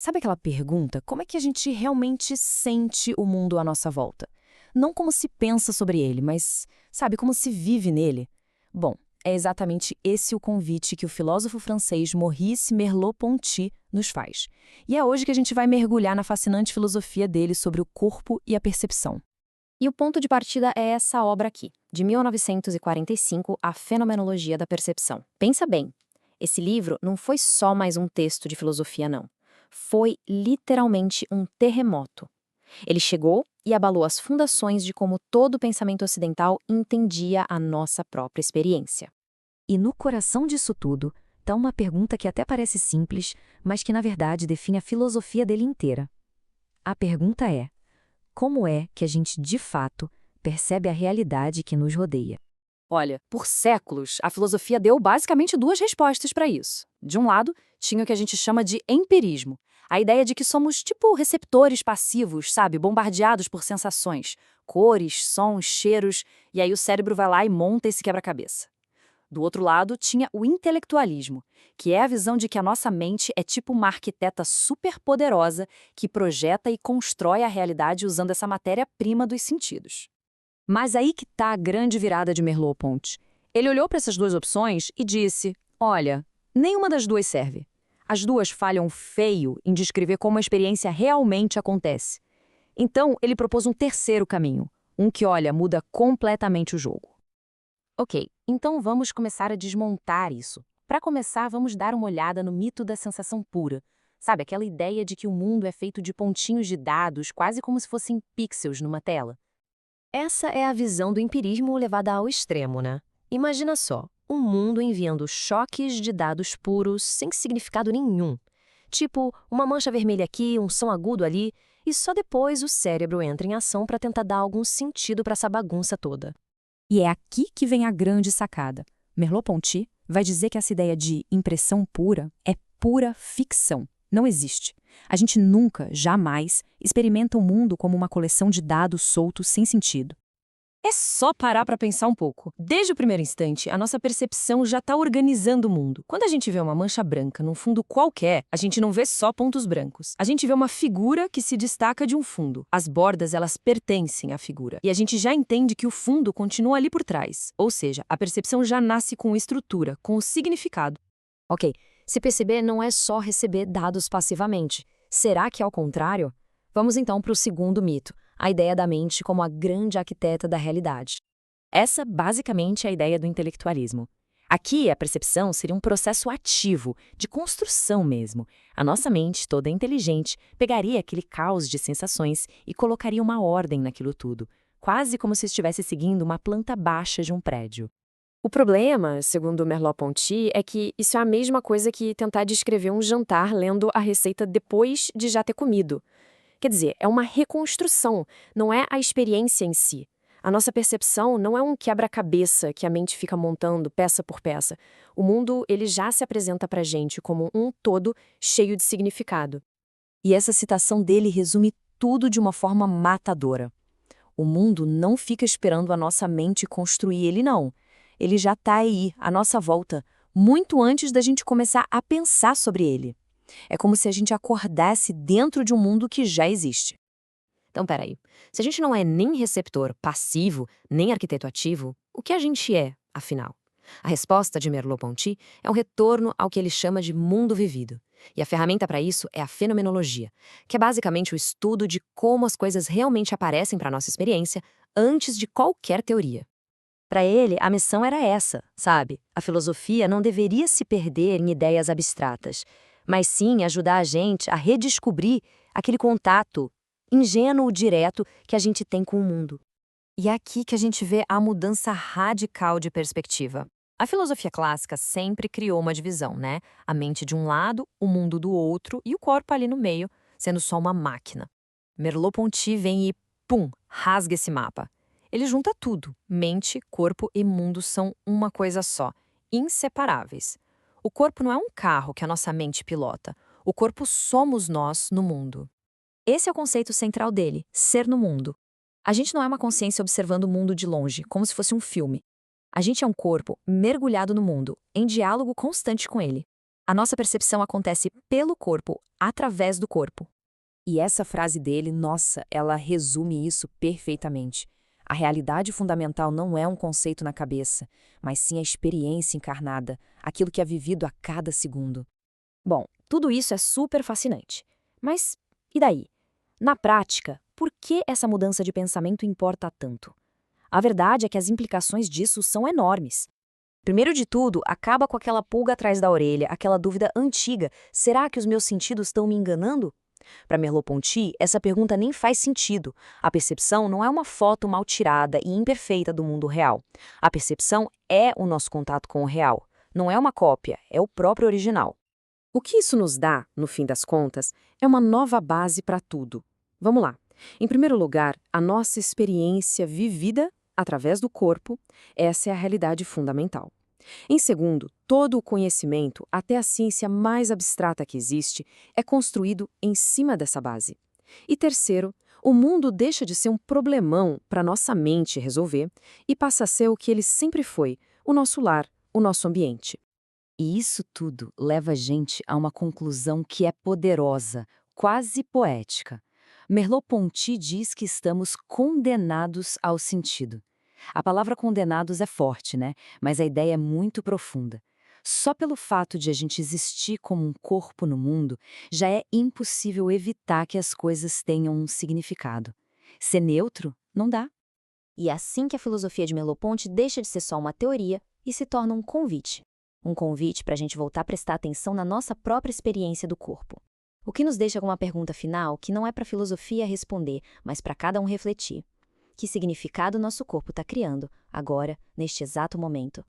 Sabe aquela pergunta, como é que a gente realmente sente o mundo à nossa volta? Não como se pensa sobre ele, mas, sabe, como se vive nele? Bom, é exatamente esse o convite que o filósofo francês Maurice Merleau-Ponty nos faz. E é hoje que a gente vai mergulhar na fascinante filosofia dele sobre o corpo e a percepção. E o ponto de partida é essa obra aqui, de 1945, A Fenomenologia da Percepção. Pensa bem, esse livro não foi só mais um texto de filosofia, não. Foi literalmente um terremoto. Ele chegou e abalou as fundações de como todo o pensamento ocidental entendia a nossa própria experiência. E no coração disso tudo está uma pergunta que até parece simples, mas que na verdade define a filosofia dele inteira. A pergunta é: como é que a gente de fato percebe a realidade que nos rodeia? Olha, por séculos, a filosofia deu basicamente duas respostas para isso. De um lado, tinha o que a gente chama de empirismo, a ideia de que somos tipo receptores passivos, sabe, bombardeados por sensações, cores, sons, cheiros, e aí o cérebro vai lá e monta esse quebra-cabeça. Do outro lado, tinha o intelectualismo, que é a visão de que a nossa mente é tipo uma arquiteta superpoderosa que projeta e constrói a realidade usando essa matéria-prima dos sentidos. Mas aí que está a grande virada de Merleau-Ponty. Ele olhou para essas duas opções e disse: olha, nenhuma das duas serve. As duas falham feio em descrever como a experiência realmente acontece. Então, ele propôs um terceiro caminho, um que, olha, muda completamente o jogo. Ok, então vamos começar a desmontar isso. Para começar, vamos dar uma olhada no mito da sensação pura. Sabe, aquela ideia de que o mundo é feito de pontinhos de dados, quase como se fossem pixels numa tela. Essa é a visão do empirismo levada ao extremo, né? Imagina só, um mundo enviando choques de dados puros sem significado nenhum. Tipo, uma mancha vermelha aqui, um som agudo ali, e só depois o cérebro entra em ação para tentar dar algum sentido para essa bagunça toda. E é aqui que vem a grande sacada. Merleau-Ponty vai dizer que essa ideia de impressão pura é pura ficção. Não existe. A gente nunca, jamais, experimenta o mundo como uma coleção de dados soltos sem sentido. É só parar para pensar um pouco. Desde o primeiro instante, a nossa percepção já está organizando o mundo. Quando a gente vê uma mancha branca num fundo qualquer, a gente não vê só pontos brancos. A gente vê uma figura que se destaca de um fundo. As bordas, elas pertencem à figura. E a gente já entende que o fundo continua ali por trás. Ou seja, a percepção já nasce com estrutura, com o significado. Ok, se perceber não é só receber dados passivamente. Será que é ao contrário? Vamos então para o segundo mito, a ideia da mente como a grande arquiteta da realidade. Essa, basicamente, é a ideia do intelectualismo. Aqui, a percepção seria um processo ativo, de construção mesmo. A nossa mente, toda inteligente, pegaria aquele caos de sensações e colocaria uma ordem naquilo tudo, quase como se estivesse seguindo uma planta baixa de um prédio. O problema, segundo Merleau-Ponty, é que isso é a mesma coisa que tentar descrever um jantar lendo a receita depois de já ter comido. Quer dizer, é uma reconstrução, não é a experiência em si. A nossa percepção não é um quebra-cabeça que a mente fica montando peça por peça. O mundo, ele já se apresenta pra gente como um todo cheio de significado. E essa citação dele resume tudo de uma forma matadora. O mundo não fica esperando a nossa mente construir ele, não. Ele já está aí, à nossa volta, muito antes da gente começar a pensar sobre ele. É como se a gente acordasse dentro de um mundo que já existe. Então, peraí. Se a gente não é nem receptor passivo, nem arquiteto ativo, o que a gente é, afinal? A resposta de Merleau-Ponty é um retorno ao que ele chama de mundo vivido. E a ferramenta para isso é a fenomenologia, que é basicamente o estudo de como as coisas realmente aparecem para a nossa experiência antes de qualquer teoria. Para ele, a missão era essa, sabe? A filosofia não deveria se perder em ideias abstratas, mas sim ajudar a gente a redescobrir aquele contato ingênuo, direto, que a gente tem com o mundo. E é aqui que a gente vê a mudança radical de perspectiva. A filosofia clássica sempre criou uma divisão, né? A mente de um lado, o mundo do outro e o corpo ali no meio, sendo só uma máquina. Merleau-Ponty vem e, pum, rasga esse mapa. Ele junta tudo. Mente, corpo e mundo são uma coisa só, inseparáveis. O corpo não é um carro que a nossa mente pilota. O corpo somos nós no mundo. Esse é o conceito central dele, ser no mundo. A gente não é uma consciência observando o mundo de longe, como se fosse um filme. A gente é um corpo mergulhado no mundo, em diálogo constante com ele. A nossa percepção acontece pelo corpo, através do corpo. E essa frase dele, nossa, ela resume isso perfeitamente. A realidade fundamental não é um conceito na cabeça, mas sim a experiência encarnada, aquilo que é vivido a cada segundo. Bom, tudo isso é super fascinante. Mas e daí? Na prática, por que essa mudança de pensamento importa tanto? A verdade é que as implicações disso são enormes. Primeiro de tudo, acaba com aquela pulga atrás da orelha, aquela dúvida antiga: será que os meus sentidos estão me enganando? Para Merleau-Ponty, essa pergunta nem faz sentido. A percepção não é uma foto mal tirada e imperfeita do mundo real. A percepção é o nosso contato com o real. Não é uma cópia, é o próprio original. O que isso nos dá, no fim das contas, é uma nova base para tudo. Vamos lá. Em primeiro lugar, a nossa experiência vivida através do corpo, essa é a realidade fundamental. Em segundo, todo o conhecimento, até a ciência mais abstrata que existe, é construído em cima dessa base. E terceiro, o mundo deixa de ser um problemão para nossa mente resolver e passa a ser o que ele sempre foi, o nosso lar, o nosso ambiente. E isso tudo leva a gente a uma conclusão que é poderosa, quase poética. Merleau-Ponty diz que estamos condenados ao sentido. A palavra condenados é forte, né? Mas a ideia é muito profunda. Só pelo fato de a gente existir como um corpo no mundo, já é impossível evitar que as coisas tenham um significado. Ser neutro não dá. E é assim que a filosofia de Merleau-Ponty deixa de ser só uma teoria e se torna um convite. Um convite para a gente voltar a prestar atenção na nossa própria experiência do corpo. O que nos deixa com uma pergunta final que não é para a filosofia responder, mas para cada um refletir. Que significado nosso corpo está criando, agora, neste exato momento?